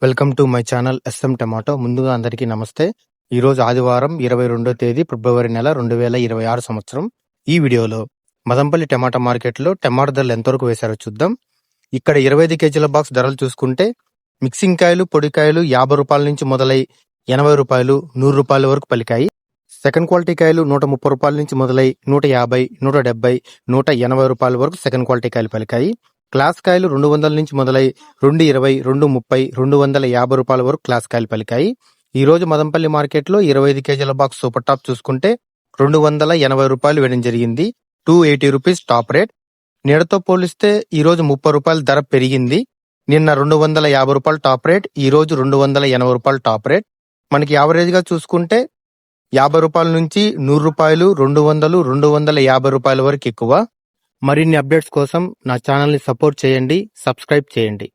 Welcome to my channel S M tomato. ముందుగా అందరికీ నమస్తే. ఈరోజు ఆదివారం 22వ తేదీ ఫిబ్రవరి నెల 2026 సంవత్సరం. ఈ వీడియోలో మదంపల్లి టమాటా మార్కెట్లో టమాటా ధరలు ఎంతవరకు వేశారో చూద్దాం. ఇక్కడ 25 కేజీల బాక్స్ ధరలు చూసుకుంటే మిక్సింగ్ కాయలు, పొడికాయలు 50 రూపాయల నుంచి మొదలై 80 రూపాయలు, 100 రూపాయల వరకు పలికాయి. సెకండ్ క్వాలిటీ కాయలు 130 రూపాయల నుంచి మొదలై 150, 170, 180 రూపాయల వరకు సెకండ్ క్వాలిటీ కాయలు పలికాయి. క్లాస్ కాయలు 200 నుంచి మొదలై 220, 230, 250 రూపాయల వరకు క్లాస్ కాయలు పలికాయి. ఈ రోజు మదంపల్లి మార్కెట్లో 25 కేజీల బాక్స్ సూపర్ టాప్ చూసుకుంటే 280 రూపాయలు వేయడం జరిగింది. 280 రూపీస్ టాప్ రేట్. నీడతో పోలిస్తే ఈ రోజు 30 రూపాయల ధర పెరిగింది. నిన్న 250 రూపాయలు టాప్ రేట్, ఈ రోజు 280 రూపాయలు టాప్ రేట్. మనకి యావరేజ్ గా చూసుకుంటే 50 రూపాయల నుంచి 100 రూపాయలు, 200, 250 రూపాయల వరకు ఎక్కువ. మరిన్ని అప్డేట్స్ కోసం నా ఛానల్ ని సపోర్ట్ చేయండి, సబ్స్క్రైబ్ చేయండి.